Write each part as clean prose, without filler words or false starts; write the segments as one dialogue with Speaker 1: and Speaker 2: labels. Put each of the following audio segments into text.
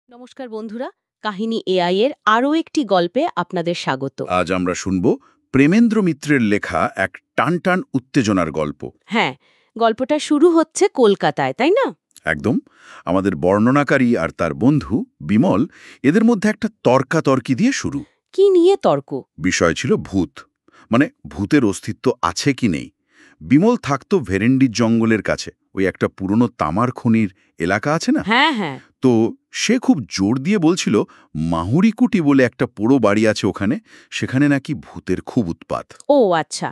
Speaker 1: নমস্কার বন্ধুরা, কাহিনী এআই এর আরও একটি গল্পে আপনাদের স্বাগত।
Speaker 2: আজ আমরা শুনব প্রেমেন্দ্র মিত্রের লেখা এক টানটান উত্তেজনার গল্প।
Speaker 1: হ্যাঁ, গল্পটা শুরু হচ্ছে কলকাতায়, তাই না?
Speaker 2: একদম। আমাদের বর্ণনাকারী আর তার বন্ধু বিমল, এদের মধ্যে একটা তর্কাতর্কি দিয়ে শুরু।
Speaker 1: কি নিয়ে তর্ক?
Speaker 2: বিষয় ছিল ভূত, মানে ভূতের অস্তিত্ব আছে কি নেই। বিমল থাকতো ভেরেন্ডির জঙ্গলের কাছে, ওই একটা পুরনো তামার খনির এলাকা আছে না।
Speaker 1: হ্যাঁ হ্যাঁ।
Speaker 2: তো সে খুব জোর দিয়ে বলছিল মাহুরিকুটি বলে একটা পোড়ো বাড়ি আছে ওখানে, সেখানে নাকি ভূতের খুব উৎপাত।
Speaker 1: ও আচ্ছা,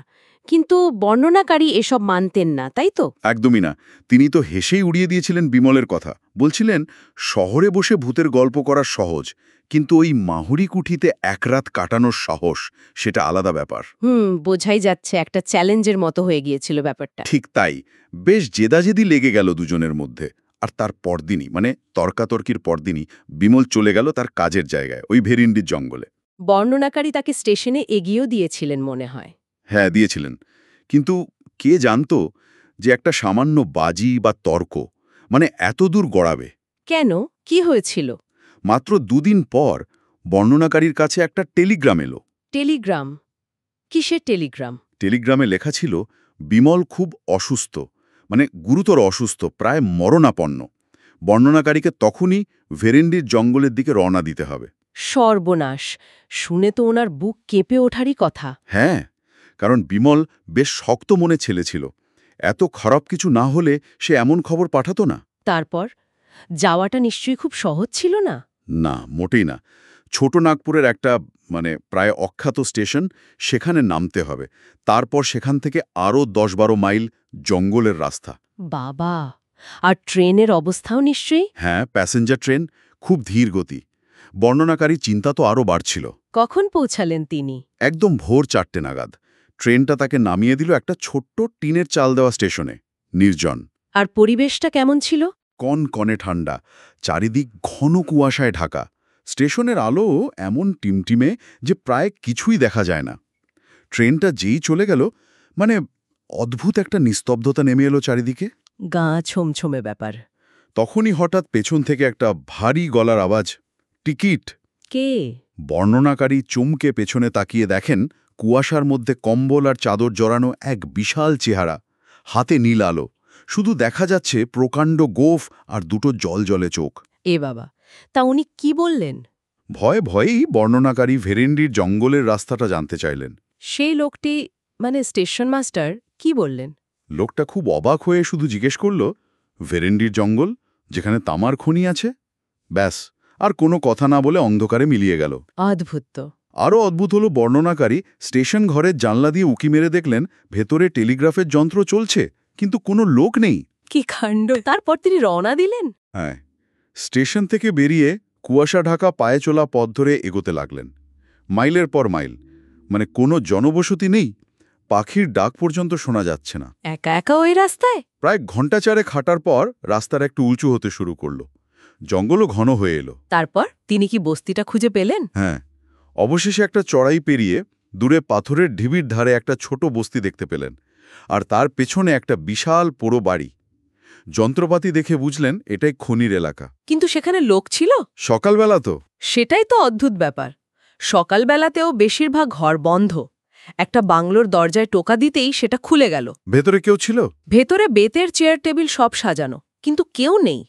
Speaker 1: কিন্তু বর্ণনাকারী এসব মানতেন না, তাই তো?
Speaker 2: একদমই না। তিনি তো হেসেই উড়িয়ে দিয়েছিলেন বিমলের কথা। বলছিলেন শহরে বসে ভূতের গল্প করা সহজ, কিন্তু ওই মাহুরি কুঠিতে এক রাত কাটানোর সাহস, সেটা আলাদা ব্যাপার।
Speaker 1: বোঝাই যাচ্ছে একটা চ্যালেঞ্জের মতো হয়ে গিয়েছিল ব্যাপারটা।
Speaker 2: ঠিক তাই। বেশ জেদাজেদি লেগে গেল দুজনের মধ্যে। আর তার পরদিনই, মানে তর্কাতর্কির পরদিনই, বিমল চলে গেল তার কাজের জায়গায়, ওই ভেরিন্ডির জঙ্গলে।
Speaker 1: বর্ণনাকারী তাকে স্টেশনে এগিয়েও দিয়েছিলেন মনে হয়।
Speaker 2: হ্যাঁ, দিয়েছিলেন। কিন্তু কে জানতো যে একটা সামান্য বাজি বা তর্ক মানে এত দূর গড়াবে।
Speaker 1: কেন? কি হয়েছিল?
Speaker 2: মাত্র দুদিন পর বর্ণনাকারীর কাছে একটা টেলিগ্রাম এলো।
Speaker 1: টেলিগ্রাম? কিসের টেলিগ্রাম?
Speaker 2: টেলিগ্রামে লেখা ছিল বিমল খুব অসুস্থ, মানে গুরুতর অসুস্থ, প্রায় মরণাপন্ন। বর্ণনাকারীকে তখনই ভেরেন্ডির জঙ্গলের দিকে রওনা দিতে হবে।
Speaker 1: সর্বনাশ! শুনে তো ওনার বুক কেঁপে ওঠারই কথা।
Speaker 2: হ্যাঁ, কারণ বিমল বেশ শক্ত মনে ছেলে ছিল। এত খারাপ কিছু না হলে সে এমন খবর পাঠাতো না।
Speaker 1: তারপর যাওয়াটা নিশ্চয়ই খুব সহজ ছিল না।
Speaker 2: না, মোটেই না। ছোট নাগপুরের একটা প্রায় অখ্যাত স্টেশন, সেখানে নামতে হবে। তারপর সেখান থেকে আরও ১০-১২ মাইল জঙ্গলের রাস্তা।
Speaker 1: বাবা! আর ট্রেনের অবস্থাও নিশ্চয়ই।
Speaker 2: হ্যাঁ, প্যাসেঞ্জার ট্রেন, খুব ধীর গতি। বর্ণনাকারী চিন্তা তো আরও বাড়ছিল।
Speaker 1: কখন পৌঁছালেন তিনি?
Speaker 2: একদম ভোর ৪টে নাগাদ ট্রেনটা তাকে নামিয়ে দিল একটা ছোট্ট টিনের চাল দেওয়া স্টেশনে, নির্জন।
Speaker 1: আর পরিবেশটা কেমন ছিল?
Speaker 2: কনকনে ঠান্ডা, চারিদিক ঘন কুয়াশায় ঢাকা। স্টেশনের আলো এমন টিমটিমে যে প্রায় কিছুই দেখা যায় না। ট্রেনটা যেই চলে গেল, মানে অদ্ভুত একটা নিস্তব্ধতা নেমে এলো চারিদিকে।
Speaker 1: গা ছমছমে ব্যাপার।
Speaker 2: তখনই হঠাৎ পেছন থেকে একটা ভারী গলার আওয়াজ, টিকিট।
Speaker 1: কে?
Speaker 2: বর্ণনাকারী চমকে পেছনে তাকিয়ে দেখেন কুয়াশার মধ্যে কম্বল আর চাদর জড়ানো এক বিশাল চেহারা, হাতে নীল আলো। শুধু দেখা যাচ্ছে প্রকাণ্ড গোঁফ আর দুটো জলজলে চোখ।
Speaker 1: এ বাবা! তা উনি কি বললেন?
Speaker 2: ভয়ে ভয়েই বর্ণনাকারী ভেরেন্ডির জঙ্গলের রাস্তাটা জানতে চাইলেন।
Speaker 1: সেই লোকটি, মানে স্টেশন মাস্টার, কি বললেন?
Speaker 2: লোকটা খুব অবাক হয়ে শুধু জিজ্ঞেস করল, ভেরেন্ডির জঙ্গল, যেখানে তামার খনি আছে। ব্যাস, আর কোনো কথা না বলে অন্ধকারে মিলিয়ে গেল।
Speaker 1: অদ্ভুত তো।
Speaker 2: আরও অদ্ভুত হলো, বর্ণনাকারী স্টেশন ঘরের জানলা দিয়ে উঁকি মেরে দেখলেন ভেতরে টেলিগ্রাফের যন্ত্র চলছে, কিন্তু কোনো লোক নেই।
Speaker 1: কি কাণ্ড! তারপর তিনি রওনা দিলেন?
Speaker 2: হ্যাঁ, স্টেশন থেকে বেরিয়ে কুয়াশা ঢাকা পায়ে চলা পথ ধরে এগোতে লাগলেন। মাইলের পর মাইল, মানে কোনো জনবসতি নেই, পাখির ডাক পর্যন্ত শোনা যাচ্ছে না।
Speaker 1: একা একা ওই রাস্তায়?
Speaker 2: প্রায় ঘণ্টা চারেক হাঁটার পর রাস্তার একটু উঁচু হতে শুরু করলো। জঙ্গলও ঘন হয়ে এলো।
Speaker 1: তারপর তিনি কি বস্তিটা খুঁজে পেলেন?
Speaker 2: হ্যাঁ, অবশেষে একটা চড়াই পেরিয়ে দূরে পাথরের ঢিবির ধারে একটা ছোট বস্তি দেখতে পেলেন। আর তার পেছনে একটা বিশাল পোড়ো বাড়ি। যন্ত্রপাতি দেখে বুঝলেন এটাই খনির এলাকা।
Speaker 1: কিন্তু সেখানে লোক ছিল?
Speaker 2: সকালবেলা তো।
Speaker 1: সেটাই তো অদ্ভুত ব্যাপার। সকালবেলাতেও বেশিরভাগ ঘর বন্ধ। একটা বাংলোর দরজায় টোকা দিতেই সেটা খুলে গেল।
Speaker 2: ভেতরে কেউ ছিল?
Speaker 1: ভেতরে বেতের চেয়ার টেবিল সব সাজানো, কিন্তু কেউ নেই।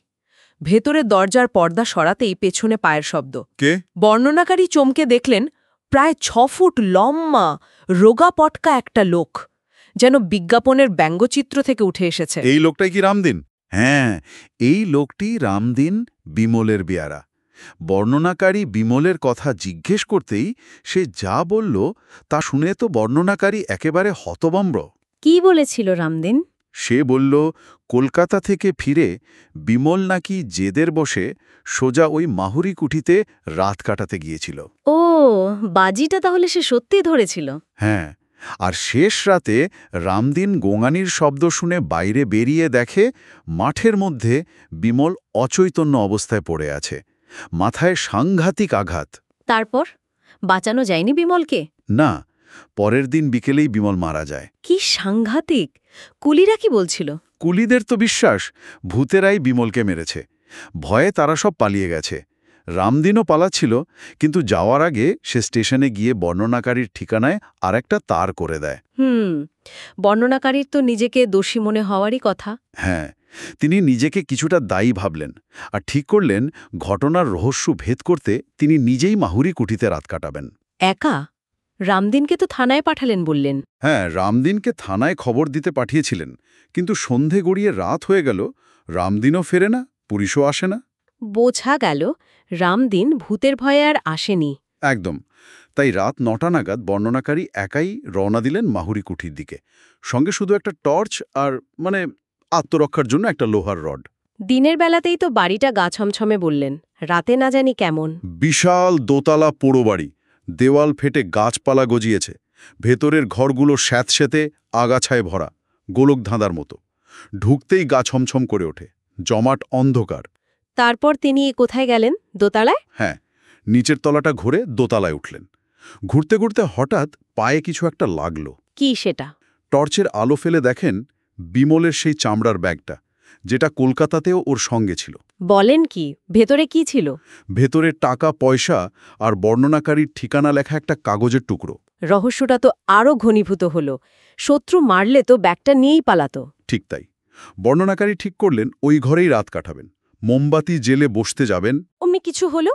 Speaker 1: ভেতরে দরজার পর্দা সরাতেই পেছনে পায়ের শব্দ।
Speaker 2: কে?
Speaker 1: বর্ণনাকারী চমকে দেখলেন প্রায় ৬ ফুট লম্বা, রোগা পটকা একটা লোক, যেন বিজ্ঞাপনের ব্যঙ্গচিত্র থেকে উঠে এসেছে।
Speaker 2: এই লোকটাই কি রামদিন? হ্যাঁ, এই লোকটি রামদিন, বিমলের বেয়ারা। বর্ণনাকারী বিমলের কথা জিজ্ঞেস করতেই সে যা বলল তা শুনে তো বর্ণনাকারী একেবারে হতভম্ব।
Speaker 3: কি বলেছিল রামদিন?
Speaker 2: সে বলল কলকাতা থেকে ফিরে বিমল নাকি জেদের বসে সোজা ওই মাহুরি কুঠিতে রাত কাটাতে গিয়েছিল।
Speaker 3: ও, বাজিটা তাহলে সে সত্যিই ধরেছিল।
Speaker 2: হ্যাঁ, আর শেষ রাতে রামদিন গোঙানির শব্দ শুনে বাইরে বেরিয়ে দেখে মাঠের মধ্যে বিমল অচৈতন্য অবস্থায় পড়ে আছে, মাথায় সাংঘাতিক আঘাত।
Speaker 3: তারপর বাঁচানো যায়নি বিমলকে?
Speaker 2: না, পরের দিন বিকেলেই বিমল মারা যায়।
Speaker 3: কি সাংঘাতিক! কুলিরা কি বলছিল?
Speaker 2: কুলিদের তো বিশ্বাস ভূতেরাই বিমলকে মেরেছে। ভয়ে তারা সব পালিয়ে গেছে। রামদিনও পালাচ্ছিল, কিন্তু যাওয়ার আগে সে স্টেশনে গিয়ে বর্ণনাকারীর ঠিকানায় আরেকটা তার করে দেয়।
Speaker 3: বর্ণনাকারীর তো নিজেকে দোষী মনে হওয়ারই কথা।
Speaker 2: হ্যাঁ, তিনি নিজেকে কিছুটা দায়ী ভাবলেন আর ঠিক করলেন ঘটনার রহস্য ভেদ করতে তিনি নিজেই মাহুরি কুঠিতে রাত কাটাবেন।
Speaker 3: একা? রামদিনকে তো থানায় পাঠালেন বললেন।
Speaker 2: হ্যাঁ, রামদিনকে থানায় খবর দিতে পাঠিয়েছিলেন, কিন্তু সন্ধে গড়িয়ে রাত হয়ে গেল, রামদিনও ফেরে না, পুলিশও আসে না।
Speaker 3: বোঝা গেল রামদিন ভূতের ভয়ে আর আসেনি।
Speaker 2: একদম। তাই রাত 9টা নাগাদ বর্ণনাকারী একাই রওনা দিলেন মাহুরি কুঠির দিকে, সঙ্গে শুধু একটা টর্চ আর আত্মরক্ষার জন্য একটা লোহার রড।
Speaker 3: দিনের বেলাতেই তো বাড়িটা গা ছমছমে বললেন, রাতে না জানি কেমন।
Speaker 2: বিশাল দোতলা পোড়ো বাড়ি, দেওয়াল ফেটে গাছপালা গজিয়েছে, ভেতরের ঘরগুলো স্যাঁতস্যাঁতে আগাছায় ভরা, গোলক ধাঁধার মতো। ঢুকতেই গা ছমছম করে ওঠে, জমাট অন্ধকার।
Speaker 3: তারপর তিনি কোথায় গেলেন? দোতলায়?
Speaker 2: হ্যাঁ, নিচের তলাটা ঘুরে দোতলায় উঠলেন। ঘুরতে ঘুরতে হঠাৎ পায়ে কিছু একটা লাগল।
Speaker 3: কি সেটা?
Speaker 2: টর্চের আলো ফেলে দেখেন বিমলের সেই চামড়ার ব্যাগটা, যেটা কলকাতাতেও ওর সঙ্গে ছিল।
Speaker 3: বলেন কি? ভেতরে কি ছিল?
Speaker 2: ভেতরে টাকা পয়সা আর বর্ণনাকারীর ঠিকানা লেখা একটা কাগজের টুকরো।
Speaker 3: রহস্যটা তো আরও ঘনীভূত হলো। শত্রু মারলে তো ব্যাগটা নিয়েই পালাতো।
Speaker 2: ঠিক তাই। বর্ণনাকারী ঠিক করলেন ওই ঘরেই রাত কাটাবেন, মোমবাতি জেলে বসতে যাবেন।
Speaker 3: অমনি কিছু হলো?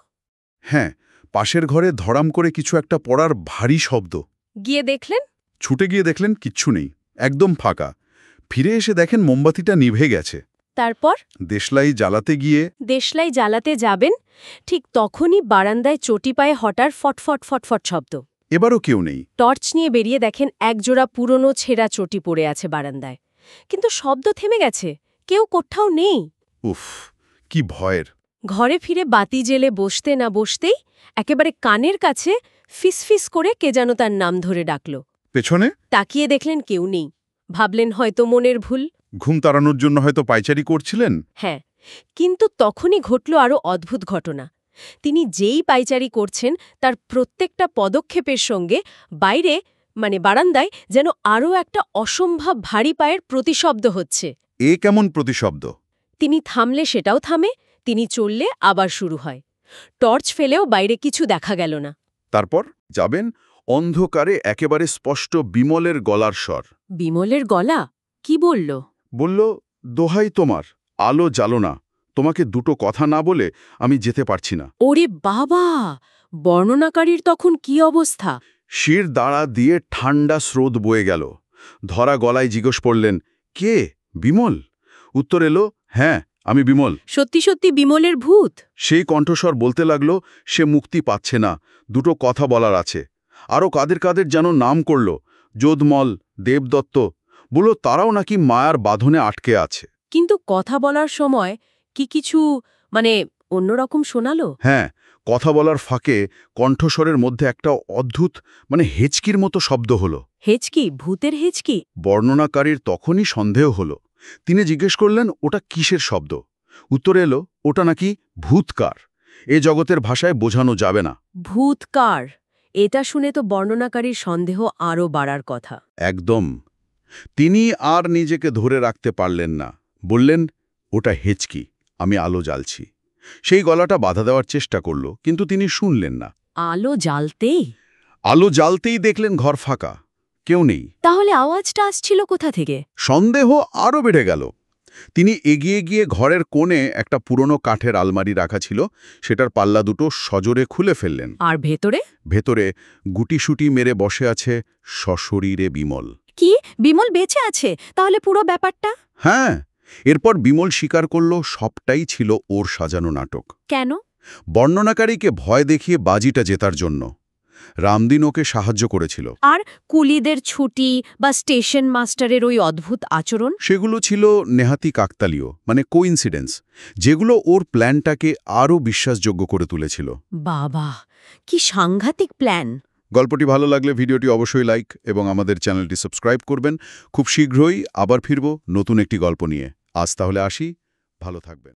Speaker 2: হ্যাঁ, পাশের ঘরে ধড়াম করে কিছু একটা পড়ার ভারী শব্দ।
Speaker 3: গিয়ে দেখলেন?
Speaker 2: ছুটে গিয়ে দেখলেন কিচ্ছু নেই, একদম ফাঁকা। ফিরে এসে দেখেন মোমবাতিটা নিভে গেছে।
Speaker 3: তারপর?
Speaker 2: দেশলাই জ্বালাতে গিয়ে
Speaker 3: দেশলাই জ্বালাতে যাবেন, ঠিক তখনই বারান্দায় চটি পায়ে হঠাৎ ফটফট ফটফট শব্দ।
Speaker 2: এবারও কেউ নেই।
Speaker 3: টর্চ নিয়ে বেরিয়ে দেখেন একজোড়া পুরনো ছেঁড়া চটি পড়ে আছে বারান্দায়। কিন্তু শব্দ থেমে গেছে, কেউ কোথাও নেই।
Speaker 2: উফ, কি ভয়ের!
Speaker 3: ঘরে ফিরে বাতি জেলে বসতে না বসতেই একেবারে কানের কাছে ফিসফিস করে কে যেন তার নাম ধরে ডাকল।
Speaker 2: পেছনে
Speaker 3: তাকিয়ে দেখলেন কেউ নেই। ভাবলেন হয়তো মনের ভুল।
Speaker 2: ঘুম তাড়ানোর জন্য হয়তো পায়চারি করছিলেন।
Speaker 3: হ্যাঁ, কিন্তু তখনই ঘটল আরও অদ্ভুত ঘটনা। তিনি যেই পাইচারি করছেন তার প্রত্যেকটা পদক্ষেপের সঙ্গে বাইরে বারান্দায় যেন আরও একটা অসম্ভব ভারী পায়ের প্রতিশব্দ হচ্ছে।
Speaker 2: এ কেমন প্রতিশব্দ?
Speaker 3: তিনি থামলে সেটাও থামে, তিনি চললে আবার শুরু হয়। টর্চ ফেলেও বাইরে কিছু দেখা গেল না।
Speaker 2: তারপর যাবেন অন্ধকারে একেবারে স্পষ্ট বিমলের গলার স্বর।
Speaker 3: বিমলের গলা? কি বলল?
Speaker 2: বলল, দোহাই তোমার, আলো জ্বালো না, তোমাকে দুটো কথা না বলে আমি যেতে পারছি না।
Speaker 3: ওরে বাবা! বর্ণনাকারীর তখন কি অবস্থা?
Speaker 2: শির দাঁড়া দিয়ে ঠান্ডা স্রোত বয়ে গেল। ধরা গলায় জিজ্ঞেস করলেন, কে? বিমল? উত্তর এলো, হ্যাঁ, আমি বিমল।
Speaker 3: সত্যি সত্যি বিমলের ভূত?
Speaker 2: সেই কণ্ঠস্বর বলতে লাগলো, সে মুক্তি পাচ্ছে না, দুটো কথা বলার আছে। আরও কাদের কাদের যেন নাম করল, যোধমল, দেবদত্ত। বলল তারাও নাকি মায়ার বাঁধনে আটকে আছে।
Speaker 3: কিন্তু কথা বলার সময় কি কিছু অন্যরকম শোনালো?
Speaker 2: হ্যাঁ, কথা বলার ফাঁকে কণ্ঠস্বরের মধ্যে একটা অদ্ভুত হেঁচকির মতো শব্দ হলো।
Speaker 3: হেঁচকি? ভূতের হেঁচকি?
Speaker 2: বর্ণনাকারীর তখনই সন্দেহ হলো। তিনি জিজ্ঞেস করলেন, ওটা কিসের শব্দ? উত্তরে এলো, ওটা নাকি ভূতকার। এ জগতের ভাষায় বোঝানো যাবে না।
Speaker 3: ভূতকার? এটা শুনে তো বর্ণনাকারীর সন্দেহ আরও বাড়ার কথা।
Speaker 2: একদম। তিনি আর নিজেকে ধরে রাখতে পারলেন না। বললেন, ওটা হেঁচকি, আমি আলো জ্বালছি। সেই গলাটা বাধা দেওয়ার চেষ্টা করল, কিন্তু তিনি শুনলেন না।
Speaker 3: আলো জ্বালতেই?
Speaker 2: আলো জ্বালতেই দেখলেন ঘর ফাঁকা, কেউ নেই।
Speaker 3: তাহলে আওয়াজটা আসছিল কোথা থেকে?
Speaker 2: সন্দেহ আরও বেড়ে গেল। তিনি এগিয়ে গিয়ে ঘরের কোণে একটা পুরনো কাঠের আলমারি রাখা ছিল, সেটার পাল্লা দুটো সজোরে খুলে ফেললেন।
Speaker 3: আর ভেতরে?
Speaker 2: ভেতরে গুটিসুটি মেরে বসে আছে সশরীরে বিমল।
Speaker 3: কি? বিমল বেঁচে আছে? তাহলে পুরো ব্যাপারটা?
Speaker 2: হ্যাঁ, এরপর বিমল স্বীকার করল সবটাই ছিল ওর সাজানো নাটক।
Speaker 3: কেন?
Speaker 2: বর্ণনাকারীকে ভয় দেখিয়ে বাজিটা জেতার জন্য। রামদিন ওকে সাহায্য করেছিল।
Speaker 3: আর কুলিদের ছুটি বা স্টেশন মাস্টারের ওই অদ্ভুত আচরণ?
Speaker 2: সেগুলো ছিল নেহাতি কাকতালীয়, কোইন্সিডেন্স, যেগুলো ওর প্ল্যানটাকে আরও বিশ্বাসযোগ্য করে তুলেছিল।
Speaker 3: বাবা, কি সাংঘাতিক প্ল্যান!
Speaker 2: গল্পটি ভালো লাগলে ভিডিওটি অবশ্যই লাইক এবং আমাদের চ্যানেলটি সাবস্ক্রাইব করবেন। খুব শীঘ্রই আবার ফিরব নতুন একটি গল্প নিয়ে। আজ তাহলে আসি, ভালো থাকবেন।